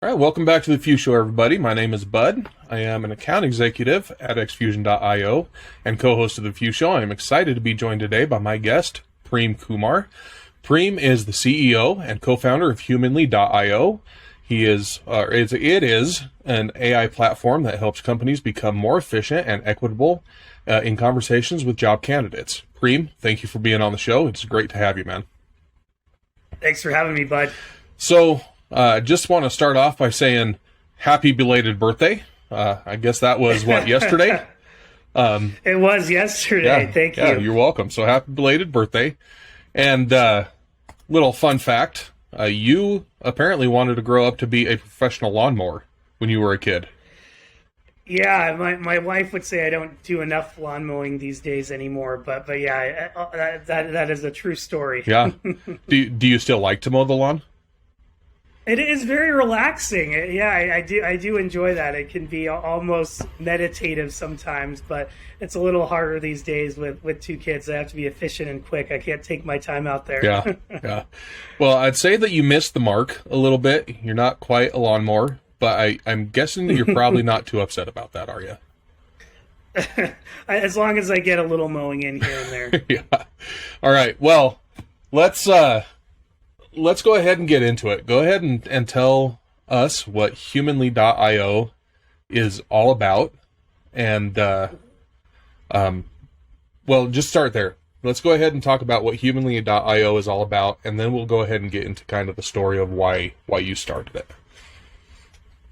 All right, welcome back to the Few Show, everybody. My name is Bud. I am an account executive at xfusion.io and co-host of the Few Show. I am excited to be joined today by my guest, Prem Kumar. Prem is the CEO and co-founder of Humanlyio. It is an AI platform that helps companies become more efficient and equitable in conversations with job candidates. Prem, thank you for being on the show. It's great to have you, man. Thanks for having me, Bud. So, I just want to start off by saying happy belated birthday. I guess that was, yesterday? It was yesterday. Yeah, Thank you. Yeah, you're welcome. So happy belated birthday. And little fun fact, you apparently wanted to grow up to be a professional lawnmower when you were a kid. Yeah, my wife would say I don't do enough lawn mowing these days anymore, but yeah, that is a true story. Yeah. Do you still like to mow the lawn? It is very relaxing. Yeah, I do enjoy that. It can be almost meditative sometimes, but it's a little harder these days with two kids. I have to be efficient and quick. I can't take my time out there. Yeah. Well, I'd say that you missed the mark a little bit. You're not quite a lawnmower, but I'm guessing that you're probably not too upset about that, are you? As long as I get a little mowing in here and there. Yeah. All right. Well, let's go ahead and get into it. Go ahead and tell us what Humanlyio is all about. And, well, just start there. Let's go ahead and talk about what Humanlyio is all about, and then we'll go ahead and get into kind of the story of why you started it.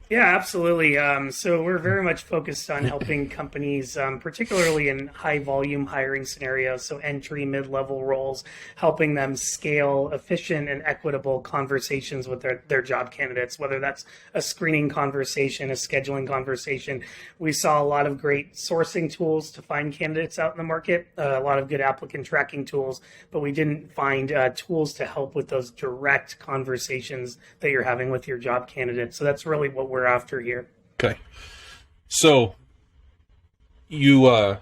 Yeah, absolutely. So we're very much focused on helping companies, particularly in high volume hiring scenarios, so entry, mid-level roles, helping them scale efficient and equitable conversations with their job candidates, whether that's a screening conversation, a scheduling conversation. We saw a lot of great sourcing tools to find candidates out in the market, a lot of good applicant tracking tools, but we didn't find tools to help with those direct conversations that you're having with your job candidates. So that's really what we're after here. Okay. So you want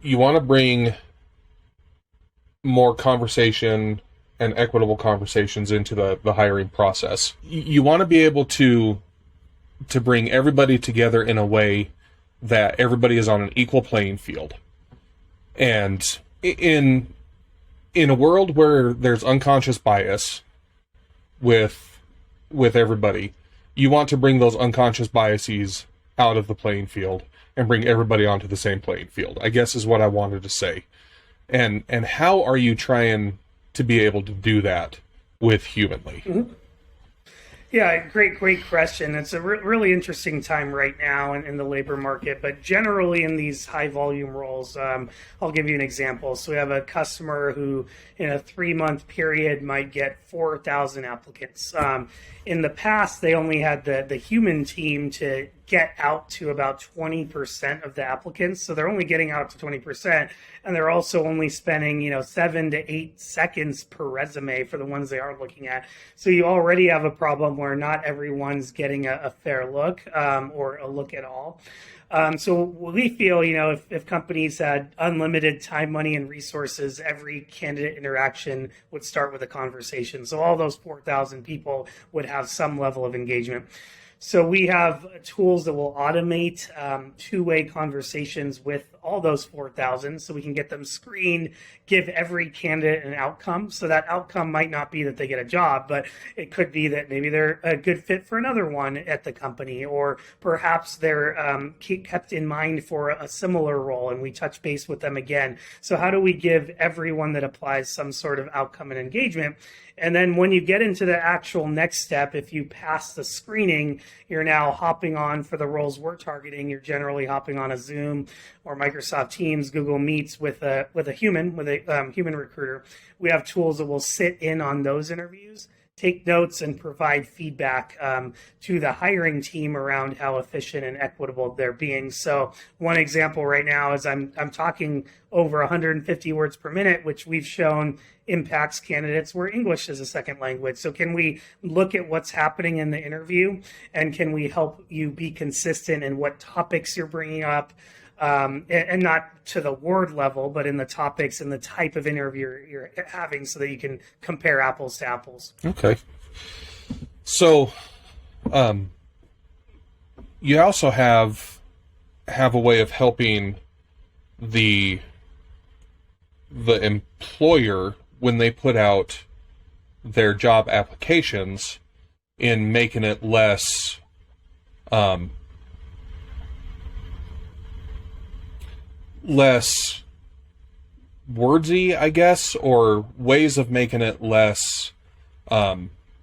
to bring more conversation and equitable conversations into the hiring process. You want to be able to bring everybody together in a way that everybody is on an equal playing field. And in a world where there's unconscious bias with everybody, you want to bring those unconscious biases out of the playing field and bring everybody onto the same playing field, I guess is what I wanted to say. And how are you trying to be able to do that with Humanly? Mm-hmm. Yeah, great question. It's a really interesting time right now in the labor market, but generally in these high volume roles, I'll give you an example. So we have a customer who in a 3-month period might get 4,000 applicants. In the past, they only had the human team to get out to about 20% of the applicants. So they're only getting out to 20%. And they're also only spending, 7 to 8 seconds per resume for the ones they are looking at. So you already have a problem where not everyone's getting a fair look or a look at all. So we feel, if companies had unlimited time, money, and resources, every candidate interaction would start with a conversation. So all those 4,000 people would have some level of engagement. So we have tools that will automate two-way conversations with all those 4,000 so we can get them screened, give every candidate an outcome. So that outcome might not be that they get a job, but it could be that maybe they're a good fit for another one at the company, or perhaps they're kept in mind for a similar role and we touch base with them again. So how do we give everyone that applies some sort of outcome and engagement? And then when you get into the actual next step, if you pass the screening, you're now hopping on for the roles we're targeting. You're generally hopping on a Zoom or Microsoft Teams, Google Meets with a human recruiter. We have tools that will sit in on those interviews, take notes, and provide feedback to the hiring team around how efficient and equitable they're being. So one example right now is I'm talking over 150 words per minute, which we've shown impacts candidates where English is a second language. So can we look at what's happening in the interview, and can we help you be consistent in what topics you're bringing up, and not to the word level, but in the topics and the type of interview you're having, so that you can compare apples to apples. Okay. So, you also have a way of helping the employer when they put out their job applications in making it less less wordsy, I guess, or ways of making it less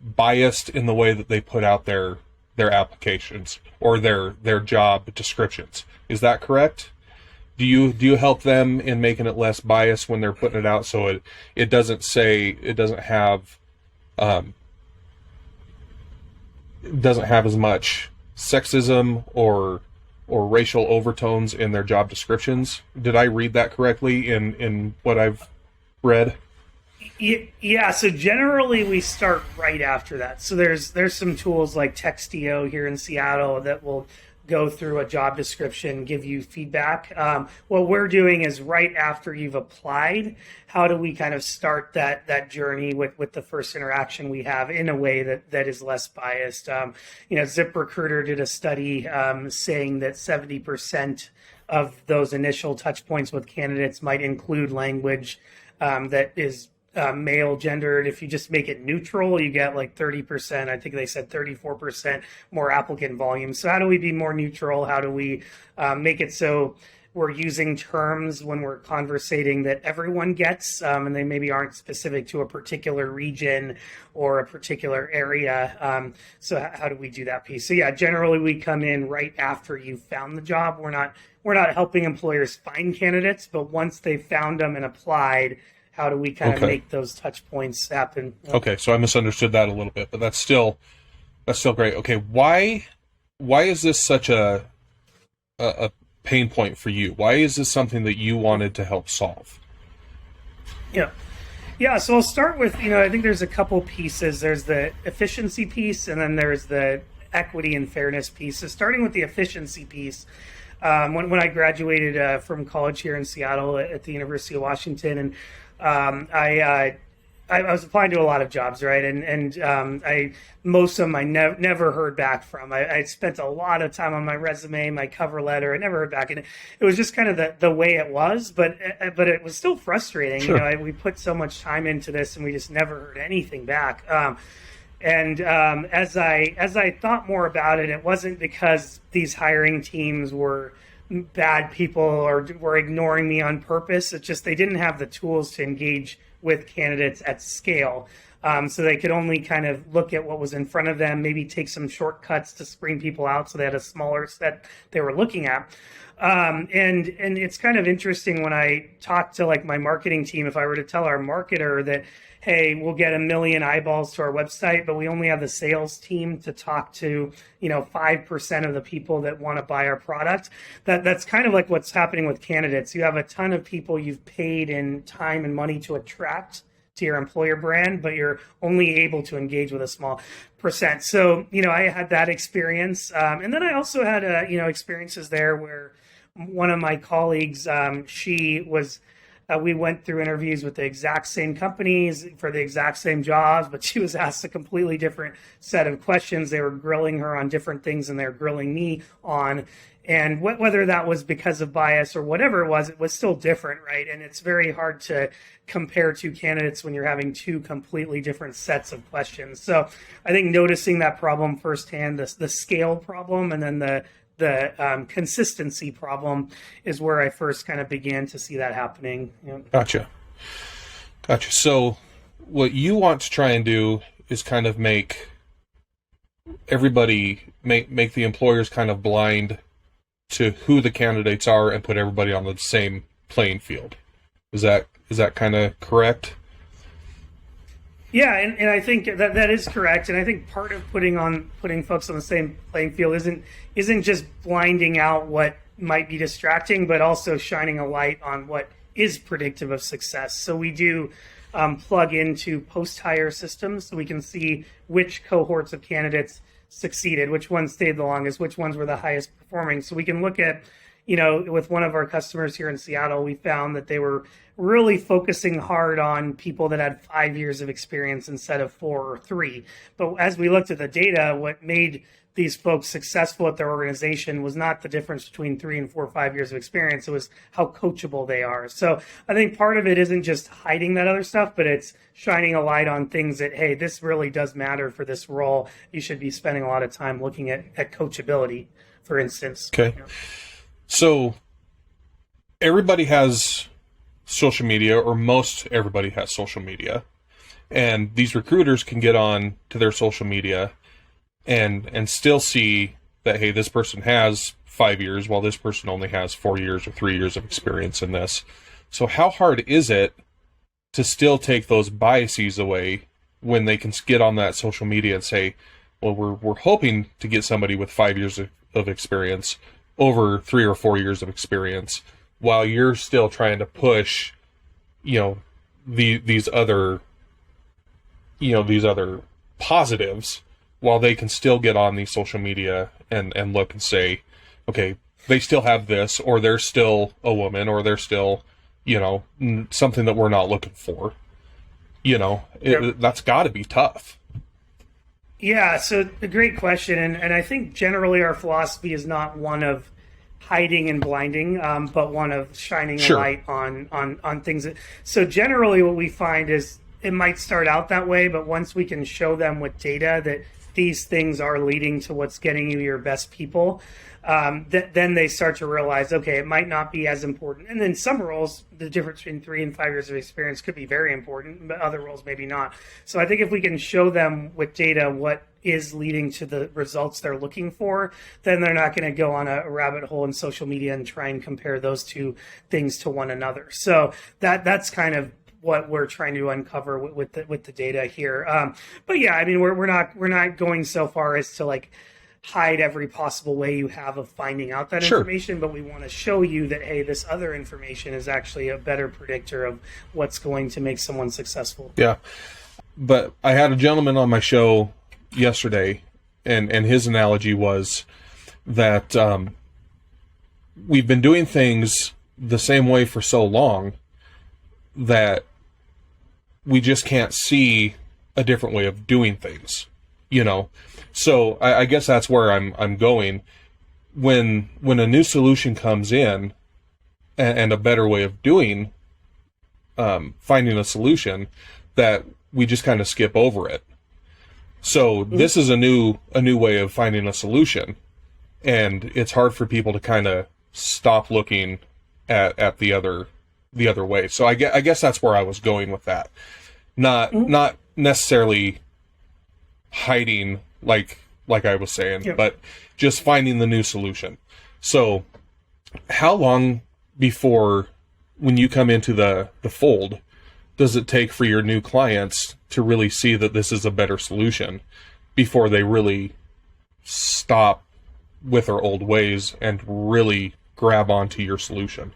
biased in the way that they put out their applications or their job descriptions. Is that correct? Do you help them in making it less biased when they're putting it out, so it doesn't have as much sexism or racial overtones in their job descriptions? Did I read that correctly in what I've read? Yeah, so generally we start right after that. So there's some tools like Textio here in Seattle that will go through a job description, give you feedback. What we're doing is right after you've applied, how do we kind of start that journey with the first interaction we have in a way that is less biased? ZipRecruiter did a study saying that 70% of those initial touch points with candidates might include language that is male gendered. If you just make it neutral, you get like 30%. I think they said 34% more applicant volume. So how do we be more neutral? How do we make it so we're using terms when we're conversating that everyone gets, and they maybe aren't specific to a particular region or a particular area? So how do we do that piece? So yeah, generally we come in right after you found the job. We're not helping employers find candidates, but once they found them and applied, how do we kind of make those touch points happen? Okay, so I misunderstood that a little bit, but that's still great. Okay, why is this such a pain point for you? Why is this something that you wanted to help solve? Yeah. So I'll start with, I think there's a couple pieces. There's the efficiency piece, and then there's the equity and fairness piece. So starting with the efficiency piece, when I graduated from college here in Seattle at the University of Washington, and I was applying to a lot of jobs, right? And most of them I never heard back from. I spent a lot of time on my resume, my cover letter. I never heard back, and it was just kind of the way it was. But it was still frustrating. Sure. We put so much time into this, and we just never heard anything back. As I thought more about it, it wasn't because these hiring teams were bad people or were ignoring me on purpose. It's just they didn't have the tools to engage with candidates at scale. So they could only kind of look at what was in front of them, maybe take some shortcuts to screen people out so they had a smaller set they were looking at. And it's kind of interesting when I talk to like my marketing team, if I were to tell our marketer that, hey, we'll get 1 million eyeballs to our website, but we only have the sales team to talk to, 5% of the people that want to buy our product. That's kind of like what's happening with candidates. You have a ton of people you've paid in time and money to attract to your employer brand, but you're only able to engage with a small percent. So, I had that experience. And then I also had, experiences there where one of my colleagues, we went through interviews with the exact same companies for the exact same jobs, but she was asked a completely different set of questions. They were grilling her on different things than they're grilling me on. And whether that was because of bias or whatever it was still different, right? And it's very hard to compare two candidates when you're having two completely different sets of questions. So I think noticing that problem firsthand, the scale problem, and then the consistency problem is where I first kind of began to see that happening. Gotcha. So what you want to try and do is kind of make everybody, make the employers kind of blind to who the candidates are and put everybody on the same playing field. Is that kind of correct? Yeah, and I think that is correct. And I think part of putting folks on the same playing field isn't just blinding out what might be distracting, but also shining a light on what is predictive of success. So we do plug into post-hire systems so we can see which cohorts of candidates succeeded, which ones stayed the longest, which ones were the highest performing. So we can look at, with one of our customers here in Seattle, we found that they were really focusing hard on people that had 5 years of experience instead of 4 or 3. But as we looked at the data, what made these folks successful at their organization was not the difference between 3 and 4 or 5 years of experience. It was how coachable they are. So I think part of it isn't just hiding that other stuff, but it's shining a light on things that, hey, this really does matter for this role. You should be spending a lot of time looking at coachability, for instance. Okay. So everybody has social media, or most everybody has social media. And these recruiters can get on to their social media and still see that, hey, this person has 5 years while this person only has 4 years or 3 years of experience in this. So how hard is it to still take those biases away when they can get on that social media and say, well, we're hoping to get somebody with 5 years of experience over 3 or 4 years of experience, while you're still trying to push, these other positives, while they can still get on these social media and look and say, okay, they still have this, or they're still a woman, or they're still, something that we're not looking for. That's got to be tough. Yeah, so a great question. And I think generally our philosophy is not one of hiding and blinding, but one of shining a light on things. So generally what we find is it might start out that way, but once we can show them with data that these things are leading to what's getting you your best people, then they start to realize, okay, it might not be as important. And then some roles, the difference between 3 and 5 years of experience could be very important, but other roles maybe not. So I think if we can show them with data what is leading to the results they're looking for, then they're not going to go on a rabbit hole in social media and try and compare those two things to one another. So that's kind of what we're trying to uncover with the data here. But yeah, I mean, we're not going so far as to hide every possible way you have of finding out that information, but we want to show you that, hey, this other information is actually a better predictor of what's going to make someone successful. Yeah. But I had a gentleman on my show yesterday, and his analogy was that we've been doing things the same way for so long that we just can't see a different way of doing things, So I guess that's where I'm going. When a new solution comes in and a better way of doing, finding a solution, that we just kind of skip over it. So this is a new way of finding a solution, and it's hard for people to kind of stop looking at the other way. So I guess that's where I was going with that. Not necessarily hiding like I was saying, but just finding the new solution. So how long before, when you come into the fold, does it take for your new clients to really see that this is a better solution before they really stop with their old ways and really grab onto your solution?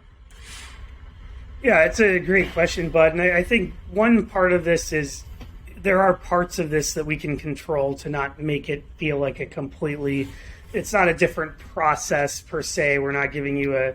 Yeah, it's a great question, Bud. And I think one part of this is there are parts of this that we can control to not make it feel like it's not a different process per se. We're not giving you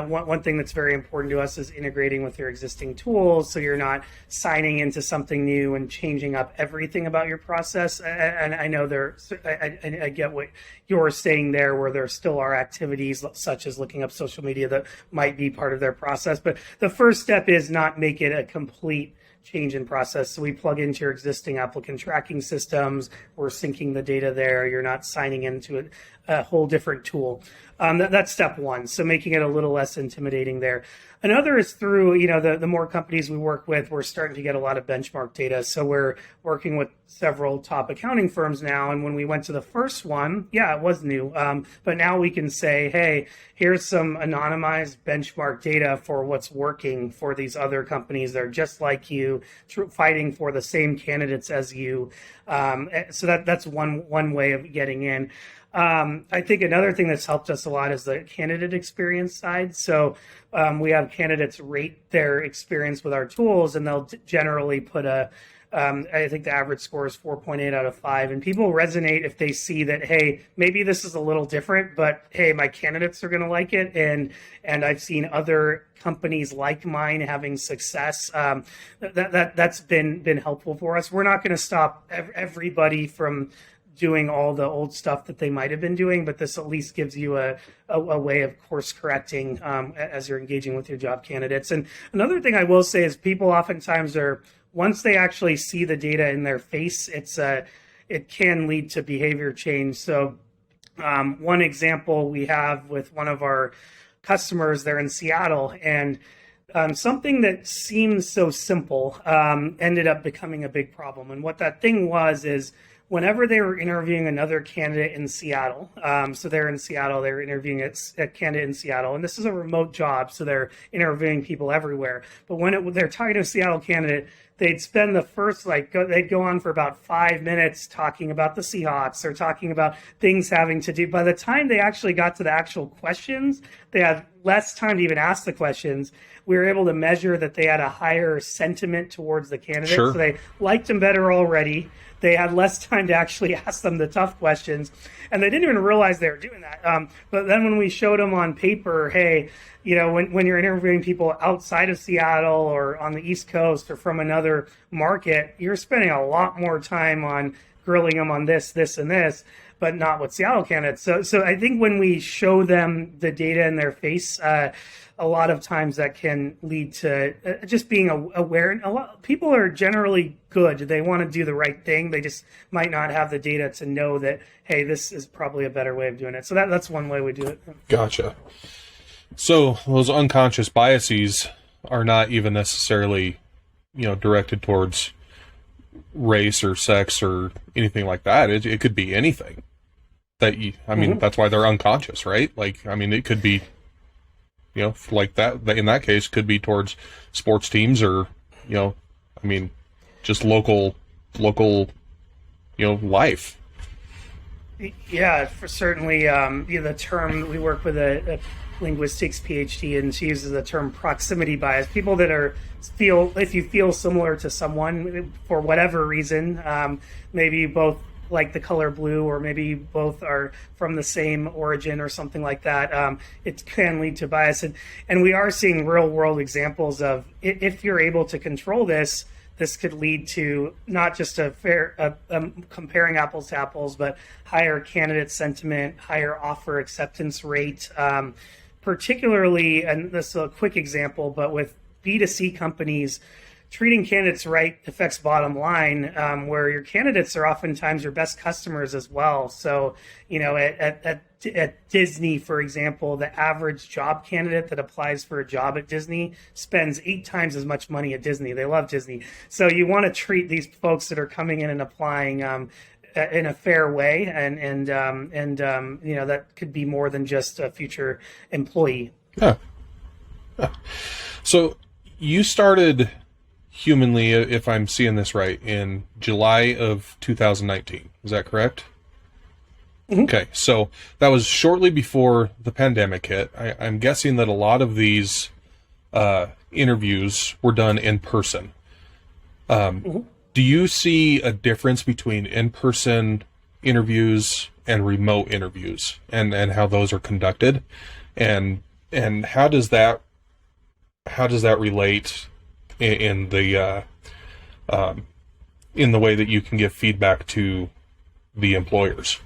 one thing that's very important to us is integrating with your existing tools, so you're not signing into something new and changing up everything about your process. And I know I get what you're saying there, where there still are activities such as looking up social media that might be part of their process. But the first step is not make it a complete change in process. So we plug into your existing applicant tracking systems. We're syncing the data there. You're not signing into a whole different tool. That's step one. So making it a little less intimidating there. Another is through, the more companies we work with, we're starting to get a lot of benchmark data. So we're working with several top accounting firms now. And when we went to the first one, it was new. But now we can say, hey, here's some anonymized benchmark data for what's working for these other companies that are just like you, fighting for the same candidates as you. So that's one way of getting in. I think another thing that's helped us a lot is the candidate experience side. So we have candidates rate their experience with our tools, and they'll generally put I think the average score is 4.8 out of 5. And people resonate if they see that, hey, maybe this is a little different, but hey, my candidates are going to like it. And I've seen other companies like mine having success. That's been helpful for us. We're not going to stop everybody from doing all the old stuff that they might have been doing, but this at least gives you a way of course correcting as you're engaging with your job candidates. And another thing I will say is people oftentimes once they actually see the data in their face, it can lead to behavior change. So one example we have with one of our customers, they're in Seattle, and something that seems so simple ended up becoming a big problem. And what that thing is whenever they were interviewing another candidate in Seattle, so they're in Seattle, they're interviewing a candidate in Seattle, and this is a remote job, so they're interviewing people everywhere. But when they're talking to a Seattle candidate, they'd spend the first, they'd go on for about 5 minutes talking about the Seahawks or talking about things having to do. By the time they actually got to the actual questions, they had less time to even ask the questions. We were able to measure that they had a higher sentiment towards the candidate. Sure. So they liked them better already. They had less time to actually ask them the tough questions, and they didn't even realize they were doing that. But then when we showed them on paper, hey, when you're interviewing people outside of Seattle or on the East Coast or from another market, you're spending a lot more time on grilling them on this, and this, but not with Seattle candidates. So I think when we show them the data in their face, a lot of times that can lead to just being aware. People are generally good. They want to do the right thing. They just might not have the data to know that, hey, this is probably a better way of doing it. So that's one way we do it. Gotcha. So those unconscious biases are not even necessarily, directed towards race or sex or anything like that. It could be anything that's why they're unconscious, right? It could be, like that, in that case, could be towards sports teams or, just local, life. Yeah, for certainly, the term, we work with a linguistics PhD, and she uses the term proximity bias. People that if you feel similar to someone for whatever reason, maybe you both like the color blue, or maybe you both are from the same origin or something like that, it can lead to bias. And we are seeing real world examples of, if you're able to control this could lead to not just comparing apples to apples, but higher candidate sentiment, higher offer acceptance rate, particularly, and this is a quick example, but with B2C companies, treating candidates right affects bottom line, where your candidates are oftentimes your best customers as well. So, at Disney, for example, the average job candidate that applies for a job at Disney spends 8 times as much money at Disney. They love Disney. So you want to treat these folks that are coming in and applying in a fair way, and that could be more than just a future employee. Yeah. So you started Humanlyio, if I'm seeing this right, in July of 2019. Is that correct? Mm-hmm. Okay, so that was shortly before the pandemic hit. I'm guessing that a lot of these interviews were done in person. Do you see a difference between in-person interviews and remote interviews, and how those are conducted, and how does that relate in the way that you can give feedback to the employers?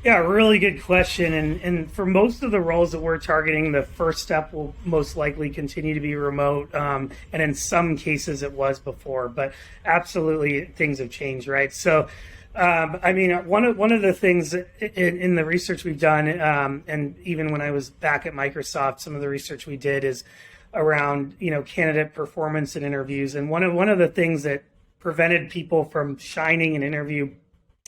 Yeah, really good question. And for most of the roles that we're targeting, the first step will most likely continue to be remote. And in some cases it was before, but absolutely things have changed, right? So, one of the things in the research we've done, and even when I was back at Microsoft, some of the research we did is around, candidate performance in interviews. And one of the things that prevented people from shining in an interview,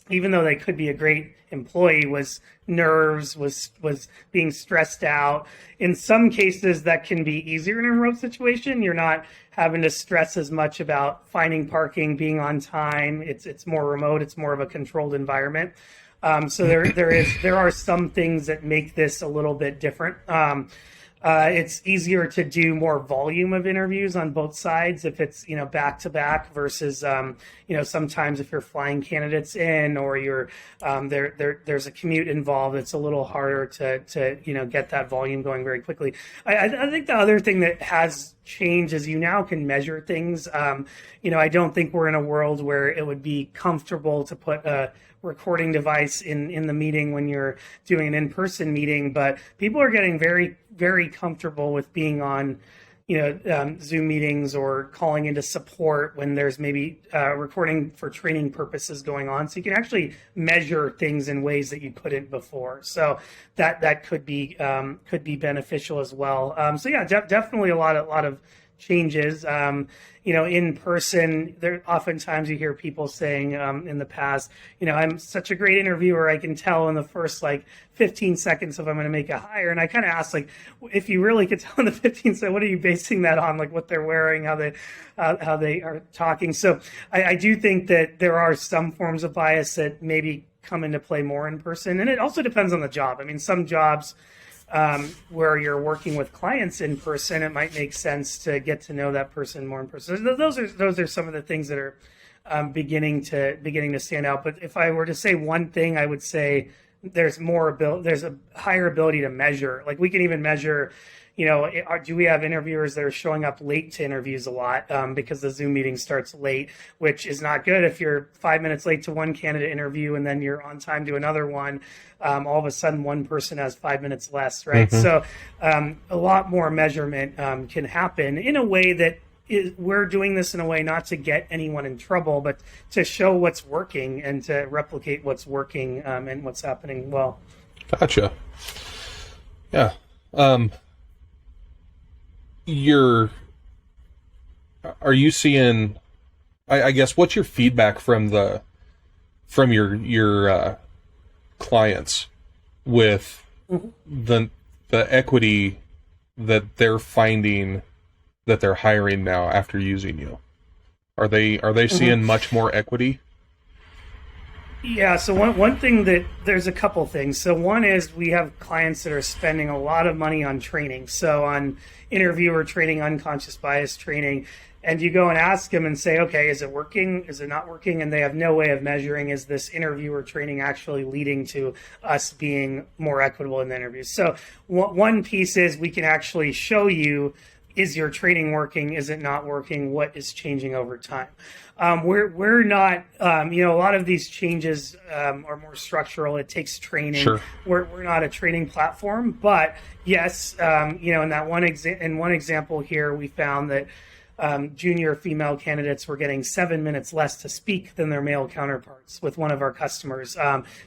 even though they could be a great employee, was nerves, was being stressed out. In some cases, that can be easier in a remote situation. You're not having to stress as much about finding parking, being on time. It's more remote. It's more of a controlled environment. So there are some things that make this a little bit different. It's easier to do more volume of interviews on both sides if it's, back to back versus, sometimes if you're flying candidates in or you're there's a commute involved, it's a little harder to get that volume going very quickly. I think the other thing that has changed is you now can measure things. I don't think we're in a world where it would be comfortable to put a recording device in the meeting when you're doing an in-person meeting, but people are getting very, very comfortable with being on Zoom meetings or calling into support when there's maybe recording for training purposes going on. So you can actually measure things in ways that you couldn't before. So that could be beneficial as well. Definitely a lot of changes. In person, there oftentimes you hear people saying in the past, I'm such a great interviewer, I can tell in the first 15 seconds if I'm going to make a hire. And I kind of ask, if you really could tell in the 15 seconds, what are you basing that on? What they're wearing, how they are talking. So I do think that there are some forms of bias that maybe come into play more in person. And it also depends on the job. I mean, some jobs where you're working with clients in person, it might make sense to get to know that person more in person. Those are some of the things that are beginning to stand out. But if I were to say one thing, I would say there's a higher ability to measure. We can even measure, do we have interviewers that are showing up late to interviews a lot because the Zoom meeting starts late, which is not good. If you're 5 minutes late to one candidate interview and then you're on time to another one, all of a sudden one person has 5 minutes less, right? Mm-hmm. So a lot more measurement can happen in a way that we're doing this in a way not to get anyone in trouble, but to show what's working and to replicate what's working and what's happening well. Gotcha. Yeah. Are you seeing, I guess, what's your feedback from your clients with mm-hmm. the equity that they're finding that they're hiring now after using you? Are they seeing mm-hmm. much more equity? Yeah, so one thing there's a couple things. So one is we have clients that are spending a lot of money on training. So on interviewer training, unconscious bias training, and you go and ask them and say, okay, is it working? Is it not working? And they have no way of measuring, is this interviewer training actually leading to us being more equitable in the interviews? So one piece is we can actually show you, is your training working? Is it not working? What is changing over time? We're not, a lot of these changes are more structural. It takes training. Sure. We're not a training platform, but yes, in that one example here, we found that junior female candidates were getting 7 minutes less to speak than their male counterparts with one of our customers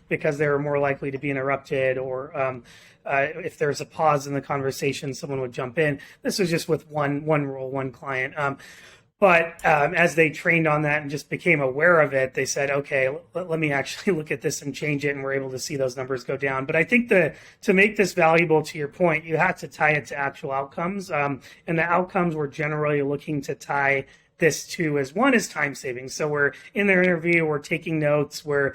because they were more likely to be interrupted or if there's a pause in the conversation, someone would jump in. This was just with one role, one client. But as they trained on that and just became aware of it, they said, okay, let me actually look at this and change it. And we're able to see those numbers go down. But I think to make this valuable, to your point, you have to tie it to actual outcomes. And the outcomes we're generally looking to tie this to is one is time savings. So we're in their interview, we're taking notes, we're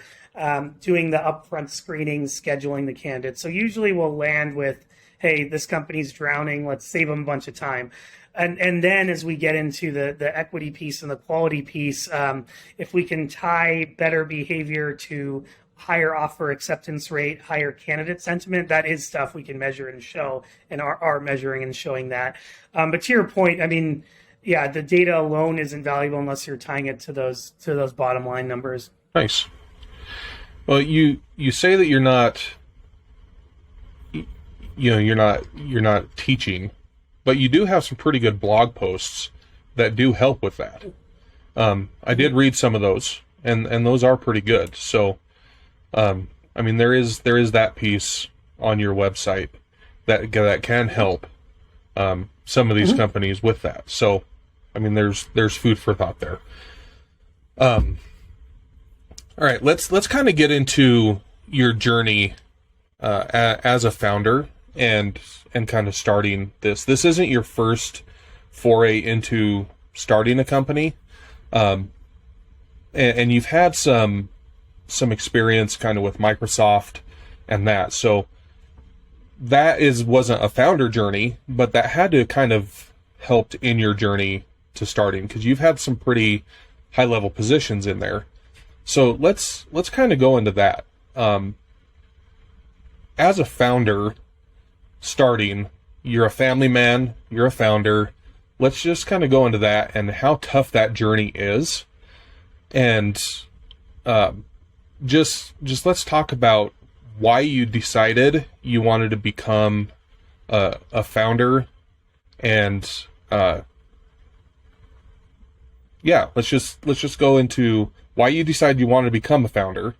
doing the upfront screening, scheduling the candidates. So usually we'll land with, hey, this company's drowning, let's save them a bunch of time. And then as we get into the equity piece and the quality piece, if we can tie better behavior to higher offer acceptance rate, higher candidate sentiment, that is stuff we can measure and show and are measuring and showing that. But to your point, I mean, yeah, the data alone isn't valuable unless you're tying it to those bottom line numbers. Nice. Well, you say that you're not teaching, but you do have some pretty good blog posts that do help with that. I did read some of those, and those are pretty good. So, I mean, there is that piece on your website that can help some of these mm-hmm. companies with that. So, I mean, there's food for thought there. All right, let's kind of get into your journey as a founder and kind of starting this. This isn't your first foray into starting a company, and you've had some some experience kind of with Microsoft and that. So that wasn't a founder journey, but that had to kind of helped in your journey to starting, because you've had some pretty high level positions in there. So let's kind of go into that. As a founder starting, you're a family man, you're a founder. Let's just kind of go into that and how tough that journey is. And just let's talk about why you decided you wanted to become a founder, and let's just go into why you decided you wanted to become a founder,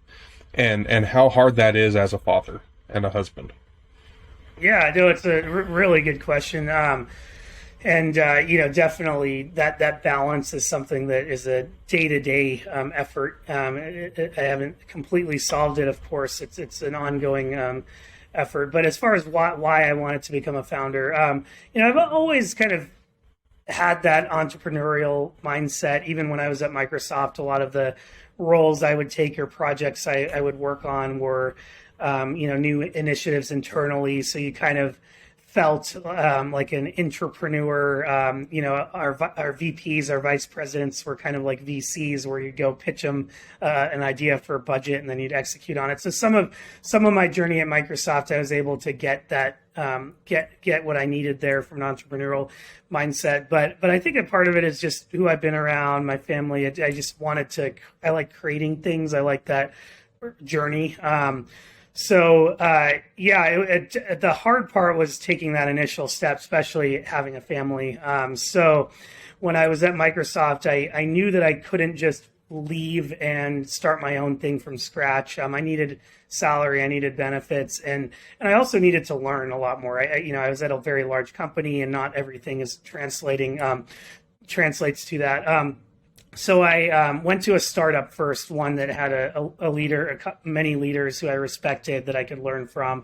and how hard that is as a father and a husband. Yeah, no, it's a really good question. Definitely that balance is something that is a day-to-day effort. I haven't completely solved it, of course. It's an ongoing effort. But as far as why I wanted to become a founder, I've always kind of had that entrepreneurial mindset. Even when I was at Microsoft, a lot of the roles I would take or projects I would work on were, new initiatives internally. So you kind of felt like an entrepreneur. Our VPs, our vice presidents were kind of like VCs, where you'd go pitch them an idea for a budget, and then you'd execute on it. So some of my journey at Microsoft, I was able to get that get what I needed there from an entrepreneurial mindset. But I think a part of it is just who I've been around, my family. I just wanted to. I like creating things. I like that journey. The hard part was taking that initial step, especially having a family. So when I was at Microsoft, I knew that I couldn't just leave and start my own thing from scratch. I needed salary, I needed benefits, and I also needed to learn a lot more. I was at a very large company, and not everything is translates to that. So I went to a startup first, one that had a leader, many leaders who I respected that I could learn from.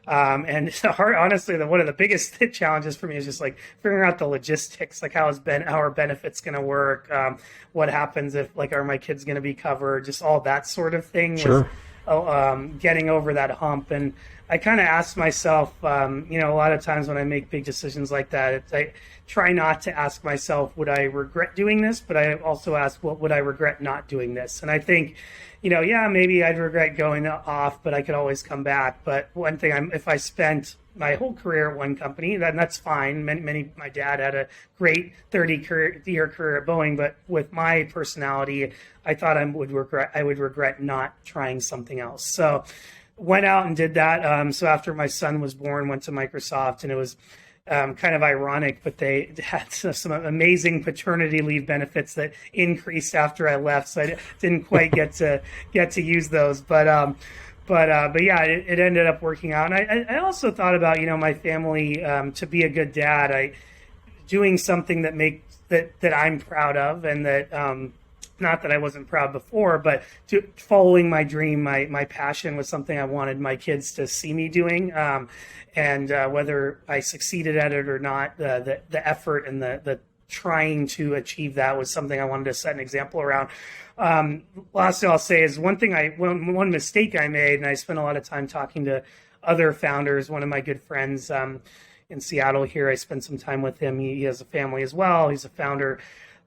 Honestly, one of the biggest challenges for me is just like figuring out the logistics, like how are benefits going to work? What happens if, are my kids going to be covered? Just all that sort of thing. Sure. Getting over that hump. And I kind of asked myself, a lot of times when I make big decisions like that, I try not to ask myself, would I regret doing this? But I also ask, what would I regret not doing this? And I think, maybe I'd regret going off, but I could always come back. But one thing, if I spent my whole career at one company, then that's fine. My dad had a great 30-year career at Boeing, but with my personality, I thought I would regret not trying something else. So went out and did that. So after my son was born, went to Microsoft, and it was kind of ironic, but they had some amazing paternity leave benefits that increased after I left. So I didn't quite get to use those, but yeah, it ended up working out. And I also thought about, my family, to be a good dad, doing something that I'm proud of, and that, not that I wasn't proud before, but following my dream, my passion was something I wanted my kids to see me doing. And whether I succeeded at it or not, the effort and the trying to achieve that was something I wanted to set an example around. Last thing I'll say is one mistake I made, and I spent a lot of time talking to other founders. One of my good friends in Seattle here, I spent some time with him. He has a family as well. He's a founder.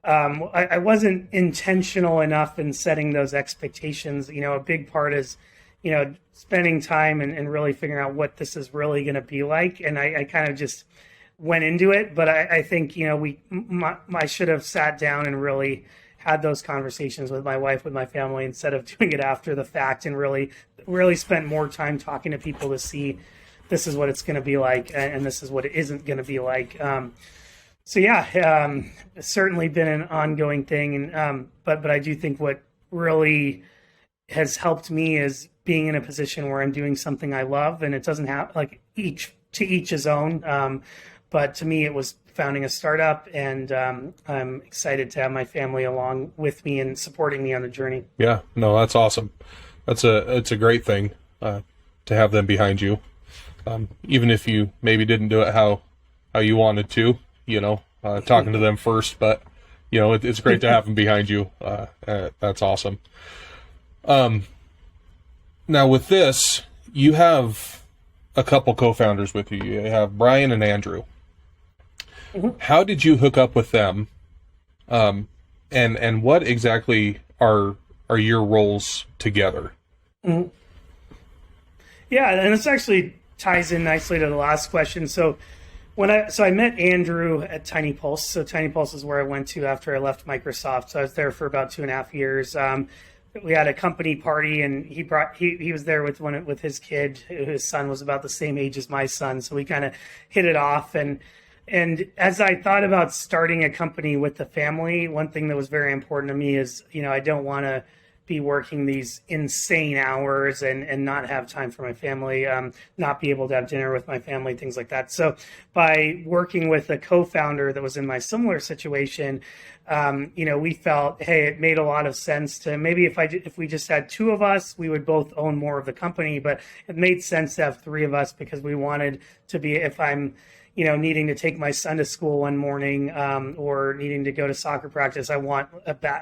I wasn't intentional enough in setting those expectations. A big part is, spending time and really figuring out what this is really going to be like. And I kind of just went into it. But I think, I should have sat down and really had those conversations with my wife, with my family, instead of doing it after the fact, and really spent more time talking to people to see this is what it's going to be like, and this is what it isn't going to be like. It's certainly been an ongoing thing, and but I do think what really has helped me is being in a position where I'm doing something I love, and it doesn't have each his own. But to me, it was founding a startup, and I'm excited to have my family along with me and supporting me on the journey. Yeah, no, that's awesome. It's a great thing to have them behind you, even if you maybe didn't do it how you wanted to. Talking to them first, but it's great to have them behind you. That's awesome. Now with this, you have a couple co-founders with you. You have Brian and Andrew. Mm-hmm. How did you hook up with them? And what exactly are your roles together? Mm-hmm. Yeah, and this actually ties in nicely to the last question. So I met Andrew at TINYpulse. So TINYpulse is where I went to after I left Microsoft. So I was there for about 2.5 years. We had a company party, and he was there with his kid. His son was about the same age as my son, so we kind of hit it off. And as I thought about starting a company with the family, one thing that was very important to me is, I don't want to be working these insane hours and not have time for my family, not be able to have dinner with my family, things like that. So by working with a co-founder that was in my similar situation, we felt, hey, it made a lot of sense to maybe if we just had two of us, we would both own more of the company, but it made sense to have three of us because we wanted to be, if I'm needing to take my son to school one morning or needing to go to soccer practice, I want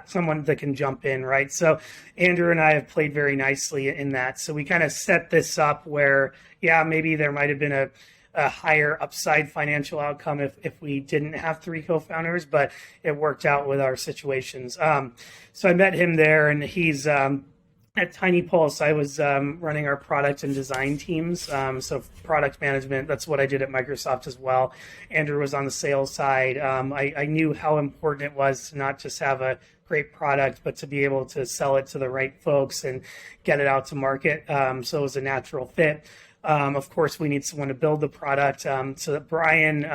someone that can jump in, right? So Andrew and I have played very nicely in that. So we kind of set this up where, maybe there might have been a higher upside financial outcome if we didn't have three co-founders, but it worked out with our situations. So I met him there, and he's at TINYpulse. I was running our product and design teams. So product management, that's what I did at Microsoft as well. Andrew was on the sales side. I knew how important it was to not just have a great product, but to be able to sell it to the right folks and get it out to market. So it was a natural fit. Of course, we need someone to build the product. So that Brian,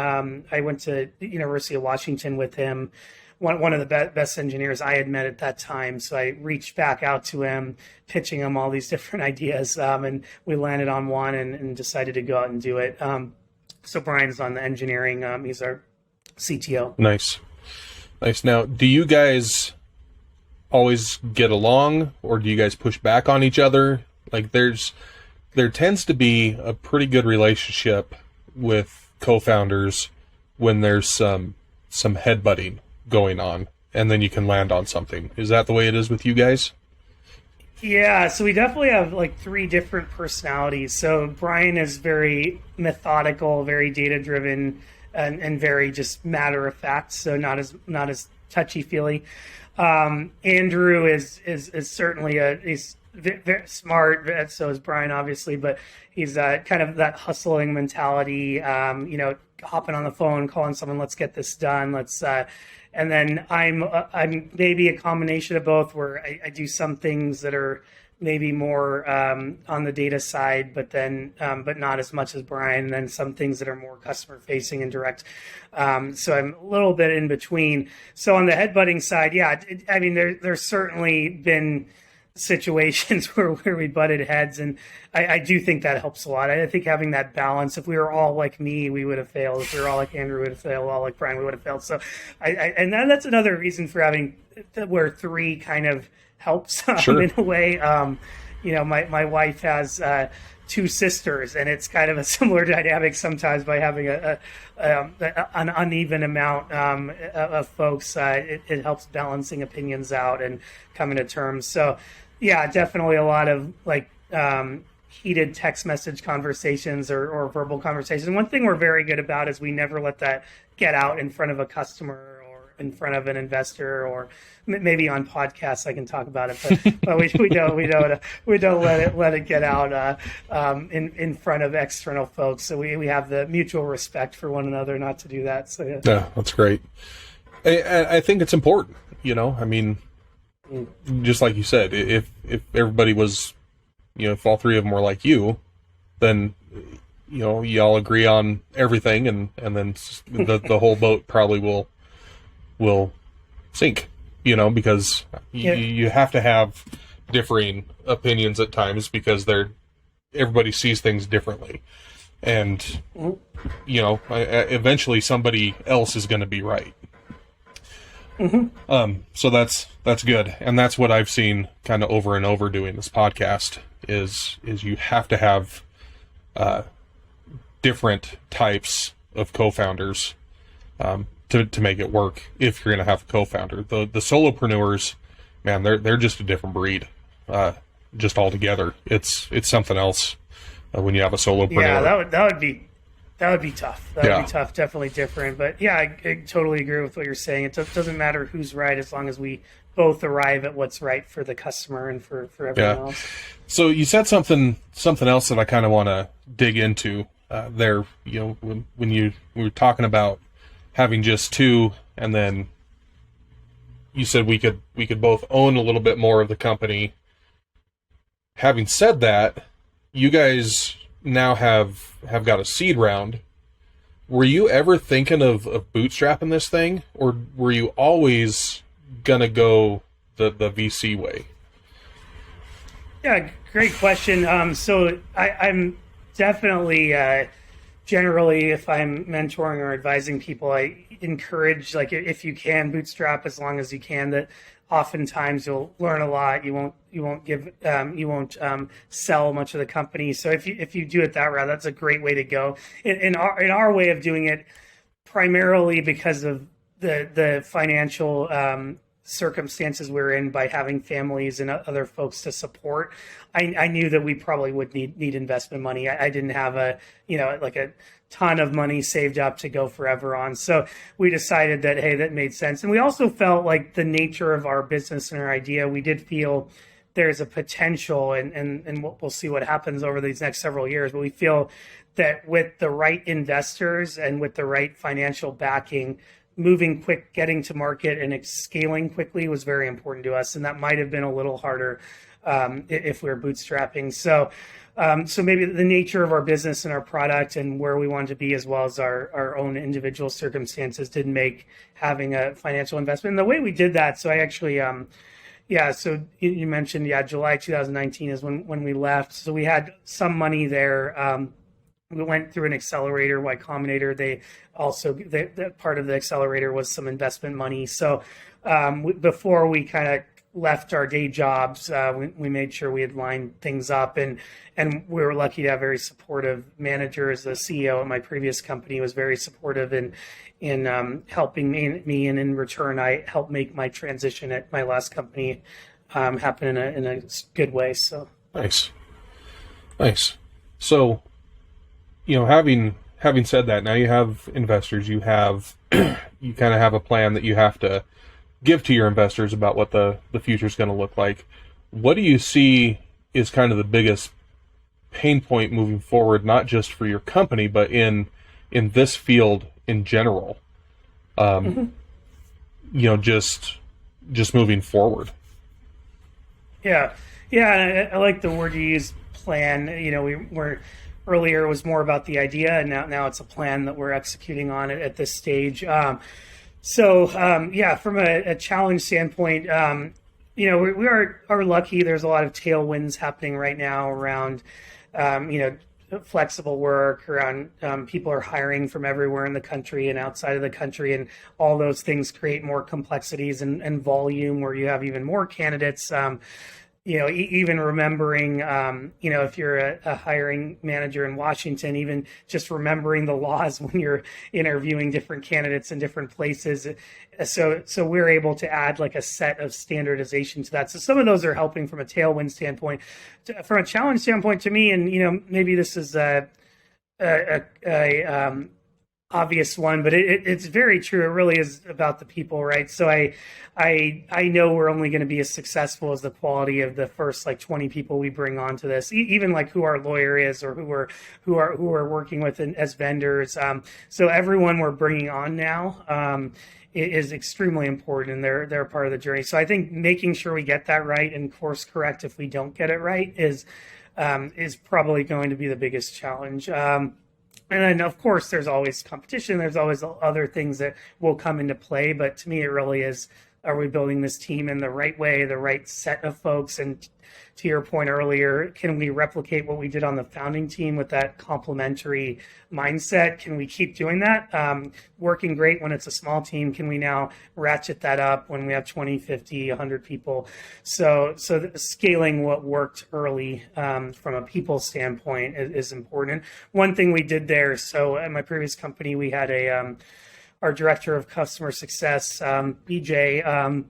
I went to the University of Washington with him, one of the best engineers I had met at that time. So I reached back out to him, pitching him all these different ideas, and we landed on one and decided to go out and do it. So Brian's on the engineering. He's our CTO. Nice. Now, do you guys always get along, or do you guys push back on each other? Like there tends to be a pretty good relationship with co-founders when there's some headbutting going on, and then you can land on something. Is that the way it is with you guys? Yeah, so we definitely have like three different personalities. So Brian is very methodical, very data driven, and very just matter of fact. So not as touchy feely. Andrew is certainly he's very smart. So is Brian, obviously, but he's kind of that hustling mentality. Hopping on the phone, calling someone, let's get this done. And then I'm maybe a combination of both, where I do some things that are maybe more on the data side, but not as much as Brian. And then some things that are more customer facing and direct. So I'm a little bit in between. So on the headbutting side, there's certainly been situations where we butted heads, and I do think that helps a lot. I think having that balance, if we were all like me, we would have failed. If we were all like Andrew, we would have failed. All like Brian, we would have failed. So and that's another reason for having where three kind of helps Sure. in a way. My wife has two sisters, and it's kind of a similar dynamic sometimes by having an uneven amount of folks. It helps balancing opinions out and coming to terms. So yeah, definitely a lot of heated text message conversations or verbal conversations. One thing we're very good about is we never let that get out in front of a customer or in front of an investor, or maybe on podcasts I can talk about it, but we don't let it get out in front of external folks. So we have the mutual respect for one another not to do that. So yeah, that's great. I think it's important. Just like you said, if everybody was, if all three of them were like you, then you all agree on everything, and then the whole boat probably will sink. Because you have to have differing opinions at times, because everybody sees things differently, and eventually somebody else is going to be right. Mm-hmm. So that's good, and that's what I've seen kind of over and over doing this podcast is you have to have different types of co-founders to make it work. If you're going to have a co-founder, the solopreneurs, man, they're just a different breed. just altogether. It's something else when you have a solopreneur. Yeah, that would be tough. That would be tough. Definitely different. But yeah, I totally agree with what you're saying. It doesn't matter who's right as long as we both arrive at what's right for the customer and for everyone else. So you said something else that I kind of want to dig into there. When we were talking about having just two, and then you said we could both own a little bit more of the company. Having said that, you guys now have got a seed round. Were you ever thinking of bootstrapping this thing, or were you always gonna go the VC way? Yeah, great question. So I'm definitely generally, if I'm mentoring or advising people, I encourage, like, if you can bootstrap as long as you can. That oftentimes you'll learn a lot. You won't sell much of the company. So if you do it that route, that's a great way to go. In our way of doing it, primarily because of the financial circumstances we're in, by having families and other folks to support, I knew that we probably would need investment money. I didn't have a ton of money saved up to go forever on. So we decided that, hey, that made sense. And we also felt like the nature of our business and our idea, we did feel there's a potential, and we'll see what happens over these next several years, but we feel that with the right investors and with the right financial backing, moving quick, getting to market and scaling quickly was very important to us. And that might have been a little harder if we were bootstrapping. So maybe the nature of our business and our product and where we wanted to be, as well as our own individual circumstances, did make having a financial investment. And the way we did that, so I actually, so you mentioned, July 2019 is when we left. So we had some money there. We went through an accelerator, Y Combinator. That part of the accelerator was some investment money. So before we kind of left our day jobs, we made sure we had lined things up, and we were lucky to have very supportive managers. The CEO at my previous company was very supportive in helping me, and in return, I helped make my transition at my last company happen in a good way. So nice. So, having said that, now you have investors. You kind of have a plan that you have to give to your investors about what the future is going to look like. What do you see is kind of the biggest pain point moving forward, not just for your company, but in this field in general? Just moving forward. Yeah. I like the word you use, plan. We're earlier it was more about the idea, and now it's a plan that we're executing on it at this stage. From a challenge standpoint, we are lucky. There's a lot of tailwinds happening right now around, flexible work, around people are hiring from everywhere in the country and outside of the country, and all those things create more complexities and volume where you have even more candidates. Even remembering, if you're a hiring manager in Washington, even just remembering the laws when you're interviewing different candidates in different places. So we're able to add like a set of standardization to that. So some of those are helping from a tailwind standpoint. From a challenge standpoint, to me, and maybe this is a obvious one, but it's very true. It really is about the people, right? So I know we're only going to be as successful as the quality of the first 20 people we bring onto this, even who our lawyer is or who we're working with as vendors. So everyone we're bringing on now is extremely important, and they're part of the journey. So I think making sure we get that right and course correct if we don't get it right is probably going to be the biggest challenge. And then, of course, there's always competition. There's always other things that will come into play. But to me, it really is, are we building this team in the right way, the right set of folks? And to your point earlier, can we replicate what we did on the founding team with that complementary mindset? Can we keep doing that? Working great when it's a small team. Can we now ratchet that up when we have 20, 50, 100 people? So scaling what worked early from a people standpoint is important. One thing we did there, so at my previous company, we had our director of customer success, BJ,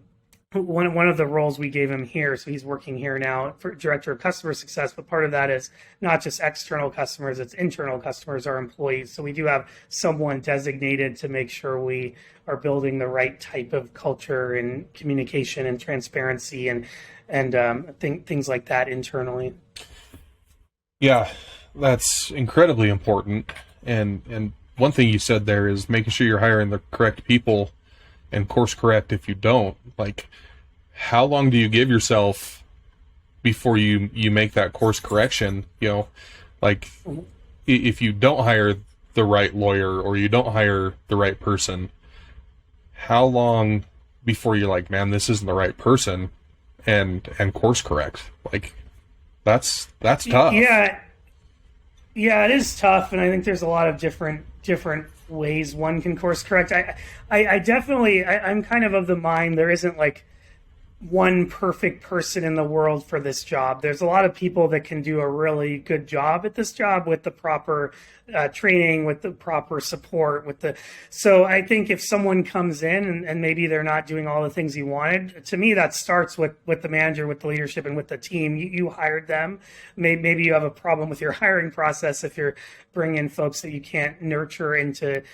one of the roles we gave him here, so he's working here now for director of customer success, but part of that is not just external customers, it's internal customers, our employees. So we do have someone designated to make sure we are building the right type of culture and communication and transparency and things like that internally. Yeah, that's incredibly important. And one thing you said there is making sure you're hiring the correct people and course correct if you don't. Like, how long do you give yourself before you make that course correction? You know, like, if you don't hire the right lawyer or you don't hire the right person, how long before you're like, man, this isn't the right person, and course correct? Like, that's tough. Yeah, it is tough, and I think there's a lot of different ways one can course correct. I definitely, I'm kind of the mind there isn't like one perfect person in the world for this job. There's a lot of people that can do a really good job at this job with the proper training, with the proper support, so I think if someone comes in and maybe they're not doing all the things you wanted, to me that starts with the manager, with the leadership, and with the team. You hired them. Maybe you have a problem with your hiring process if you're bringing in folks that you can't nurture into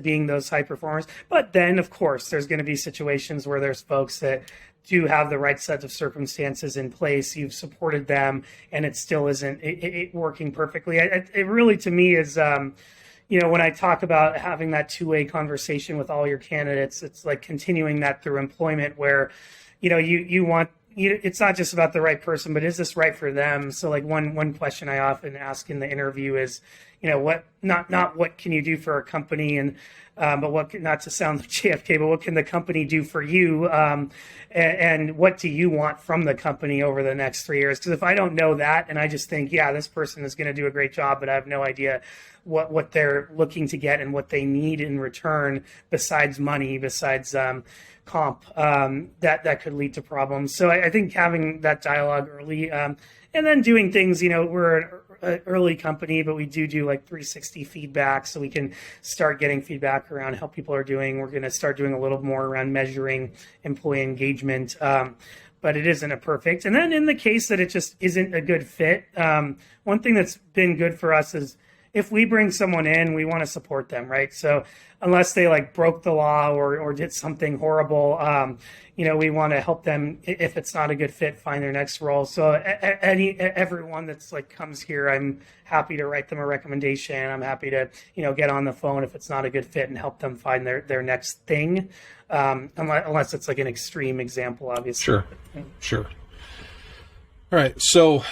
being those high performers. But then, of course, there's going to be situations where there's folks that do have the right set of circumstances in place. You've supported them, and it still isn't it working perfectly. It really, to me, is when I talk about having that two-way conversation with all your candidates, it's like continuing that through employment, where you want. It's not just about the right person, but is this right for them? So, like one question I often ask in the interview is, what not what can you do for our company, and but what, not to sound like JFK, but what can the company do for you, and what do you want from the company over the next 3 years? Because if I don't know that, and I just think, yeah, this person is going to do a great job, but I have no idea what they're looking to get and what they need in return besides money, besides comp, that could lead to problems. So I think having that dialogue early, and then doing things, we're an early company, but we do like 360 feedback, so we can start getting feedback around how people are doing. We're going to start doing a little more around measuring employee engagement, but it isn't a perfect. And then in the case that it just isn't a good fit, one thing that's been good for us is if we bring someone in, we want to support them, right? So unless they like broke the law or did something horrible, we want to help them, if it's not a good fit, find their next role. So everyone that's like comes here, I'm happy to write them a recommendation. I'm happy to, get on the phone if it's not a good fit and help them find their next thing. Unless it's like an extreme example, obviously. Sure. All right. So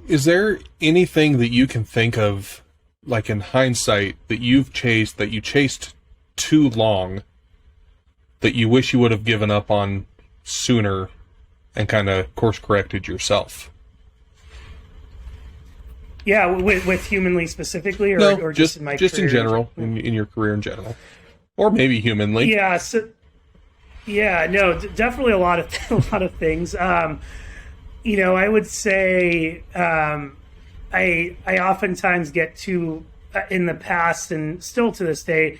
is there anything that you can think of, like in hindsight, that you chased too long, that you wish you would have given up on sooner and kind of course corrected yourself? Yeah, with Humanly specifically, or just in my just career? In general, in your career in general, or maybe Humanly. Yeah. So, definitely a lot of things. I would say I oftentimes get too, in the past and still to this day,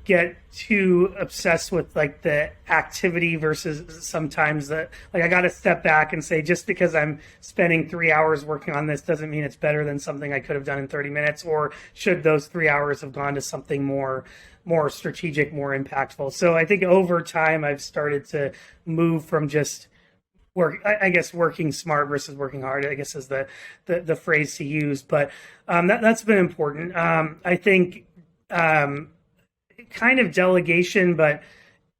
get too obsessed with like the activity versus sometimes I got to step back and say, just because I'm spending 3 hours working on this doesn't mean it's better than something I could have done in 30 minutes, or should those 3 hours have gone to something more strategic, more impactful. So I think over time I've started to move from just working smart versus working hard, I guess, is the phrase to use. But that's been important. I think kind of delegation, but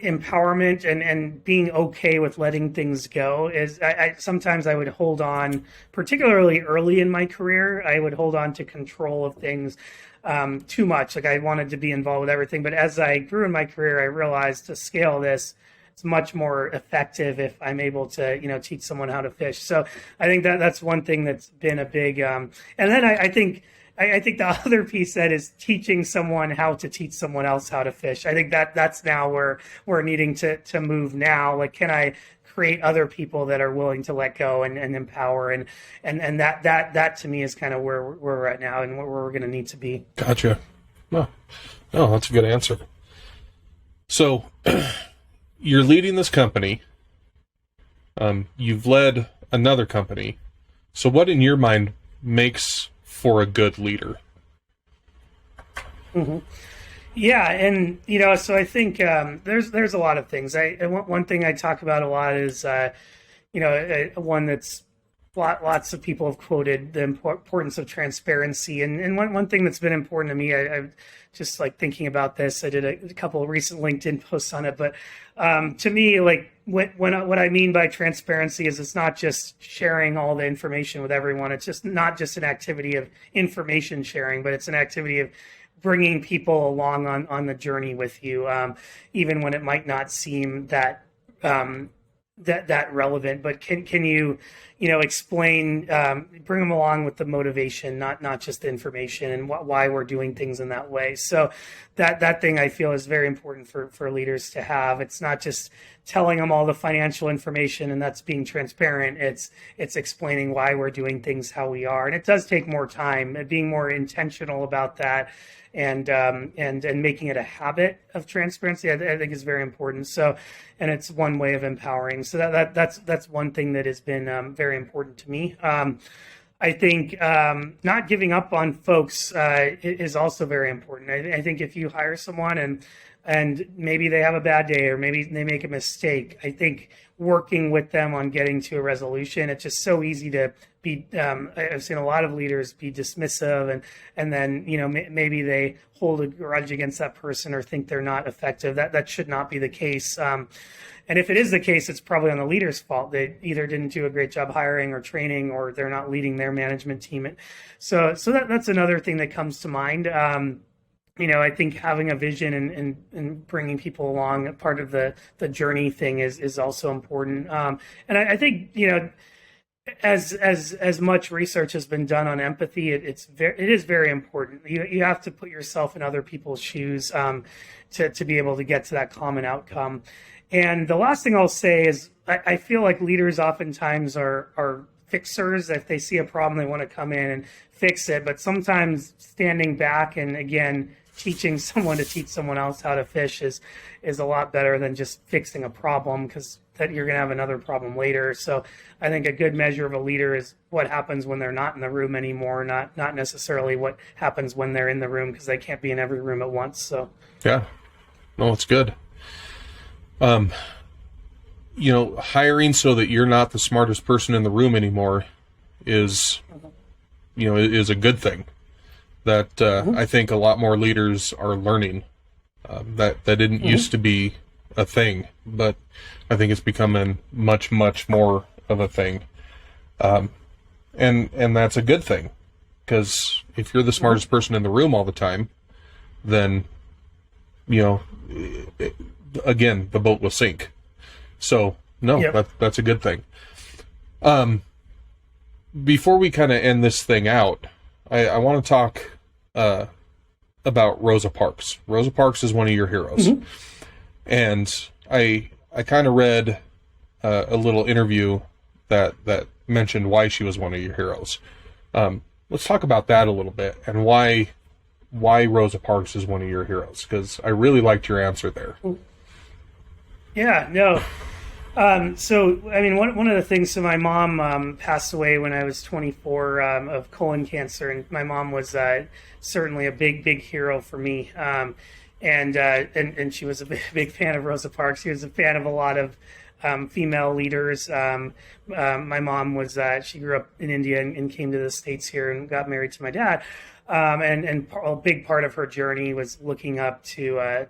empowerment and being okay with letting things go is, sometimes I would hold on, particularly early in my career, I would hold on to control of things too much. Like, I wanted to be involved with everything. But as I grew in my career, I realized to scale this, it's much more effective if I'm able to, teach someone how to fish. So I think that's one thing that's been a big, and then I think the other piece that is teaching someone how to teach someone else how to fish. I think that's now where we're needing to move now. Like, can I create other people that are willing to let go and empower, and that to me is kind of where we're at now and where we're going to need to be. Gotcha. No, that's a good answer. So you're leading this company. You've led another company. So what in your mind makes for a good leader? Mm-hmm. Yeah, and so I think there's a lot of things. One thing I talk about a lot is one that's lots of people have quoted the importance of transparency, and one thing that's been important to me. I've just like thinking about this. I did a couple of recent LinkedIn posts on it, but to me, like what I mean by transparency is it's not just sharing all the information with everyone. It's just not just an activity of information sharing, but it's an activity of bringing people along on the journey with you, even when it might not seem that that relevant. But can you explain, bring them along with the motivation, not just the information, and why we're doing things in that way. So that thing I feel is very important for leaders to have. It's not just telling them all the financial information and that's being transparent. It's explaining why we're doing things how we are, and it does take more time. Being more intentional about that, and making it a habit of transparency, I think is very important. So, and it's one way of empowering. So that's one thing that has been very important to me. I think not giving up on folks is also very important. I think if you hire someone and maybe they have a bad day or maybe they make a mistake, I think working with them on getting to a resolution, it's just so easy to be, I've seen a lot of leaders be dismissive and then, maybe they hold a grudge against that person or think they're not effective. That should not be the case. And if it is the case, it's probably on the leader's fault. They either didn't do a great job hiring or training, or they're not leading their management team. So that's another thing that comes to mind. I think having a vision and bringing people along, part of the journey thing is also important. And I think, as much research has been done on empathy, it is very important. You have to put yourself in other people's shoes to be able to get to that common outcome. And the last thing I'll say is I feel like leaders oftentimes are fixers. If they see a problem, they want to come in and fix it. But sometimes standing back and, again, teaching someone to teach someone else how to fish is a lot better than just fixing a problem, because that you're going to have another problem later. So I think a good measure of a leader is what happens when they're not in the room anymore, not necessarily what happens when they're in the room, because they can't be in every room at once. So yeah, no, it's good. Hiring so that you're not the smartest person in the room anymore is a good thing. That I think a lot more leaders are learning. That didn't used to be a thing, but I think it's becoming much, much more of a thing. And that's a good thing, because if you're the smartest person in the room all the time, then, again, the boat will sink. So, no, yep. That's a good thing. Before we kind of end this thing out, I want to talk about Rosa Parks. Rosa Parks is one of your heroes. Mm-hmm. And I kind of read a little interview that mentioned why she was one of your heroes. Let's talk about that a little bit, and why Rosa Parks is one of your heroes, because I really liked your answer there. Yeah, no. So, I mean, one of the things, so my mom passed away when I was 24 of colon cancer, and my mom was certainly a big hero for me. And she was a big fan of Rosa Parks. She was a fan of a lot of female leaders. My mom was, she grew up in India and came to the States here and got married to my dad. And a big part of her journey was looking up to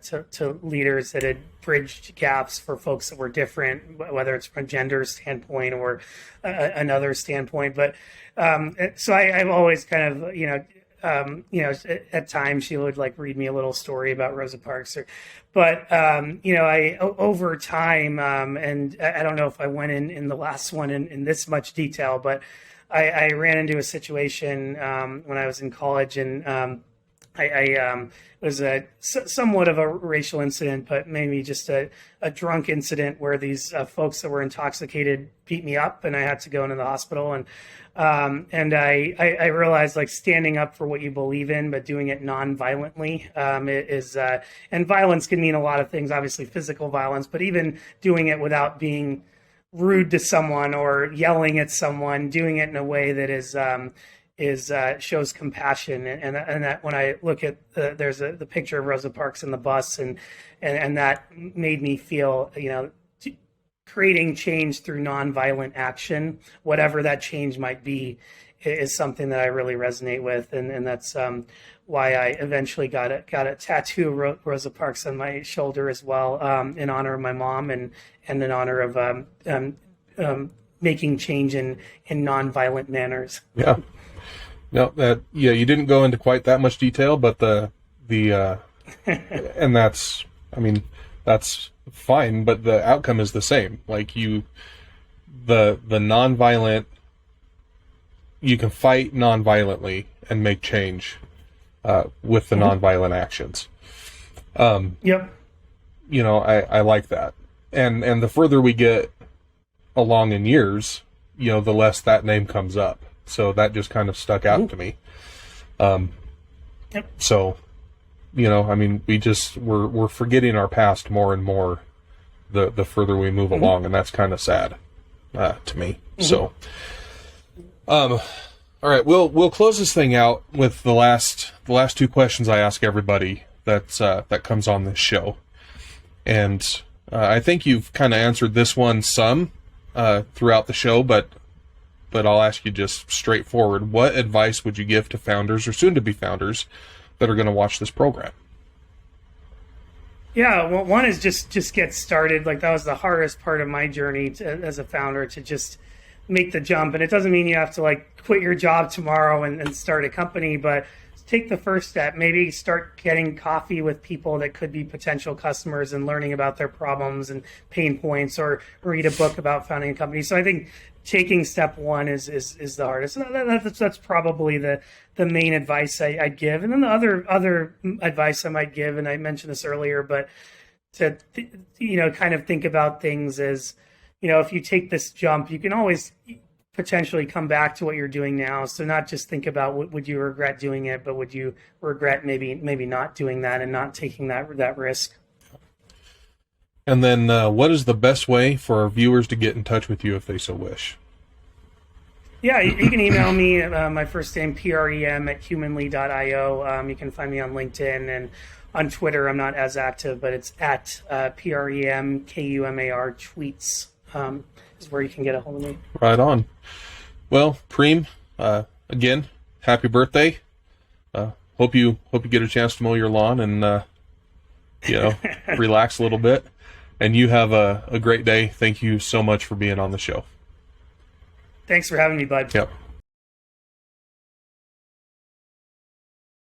leaders that had bridged gaps for folks that were different, whether it's from a gender standpoint or another standpoint. But so I've always kind of, at times she would like read me a little story about Rosa Parks, but I over time, and I don't know if I went in the last one in this much detail, but I ran into a situation when I was in college, and it was somewhat of a racial incident, but maybe just a drunk incident where these folks that were intoxicated beat me up, and I had to go into the hospital. And I realized, like, standing up for what you believe in, but doing it non-violently and violence can mean a lot of things. Obviously, physical violence, but even doing it without being rude to someone or yelling at someone, doing it in a way that shows compassion, and that when I look at there's the picture of Rosa Parks in the bus, and that made me feel, creating change through nonviolent action, whatever that change might be, is something that I really resonate with, and that's why I eventually got a tattoo of Rosa Parks on my shoulder as well, in honor of my mom and in honor of making change in nonviolent manners. Yeah. No, you didn't go into quite that much detail, but and that's fine, but the outcome is the same. Like, the nonviolent, you can fight nonviolently and make change with the nonviolent actions. Yep. I like that. And the further we get along in years, the less that name comes up. So that just kind of stuck out to me. Yep. So, we're forgetting our past more and more the further we move along, and that's kind of sad to me. So, all right, we'll close this thing out with the last two questions I ask everybody that comes on this show, and I think you've kind of answered this one some throughout the show, but I'll ask you just straightforward. What advice would you give to founders or soon-to-be founders that are going to watch this program? Yeah, well, one is just get started. Like, that was the hardest part of my journey as a founder, to just make the jump. And it doesn't mean you have to, like, quit your job tomorrow and start a company, but take the first step. Maybe start getting coffee with people that could be potential customers and learning about their problems and pain points, or read a book about founding a company. So I think taking step one is the hardest. That's probably the main advice I'd give. And then the other advice I might give, and I mentioned this earlier, but to kind of think about things as, if you take this jump, you can always potentially come back to what you're doing now. So not just think about would you regret doing it, but would you regret maybe not doing that and not taking that risk. And then what is the best way for our viewers to get in touch with you if they so wish? Yeah, you can email me, my first name, Prem, at Humanlyio. You can find me on LinkedIn, and on Twitter I'm not as active, but it's at Prem, Kumar, tweets is where you can get a hold of me. Right on. Well, Prem, again, happy birthday. Hope you get a chance to mow your lawn and relax a little bit. And you have a great day. Thank you so much for being on the show. Thanks for having me, bud. Yep.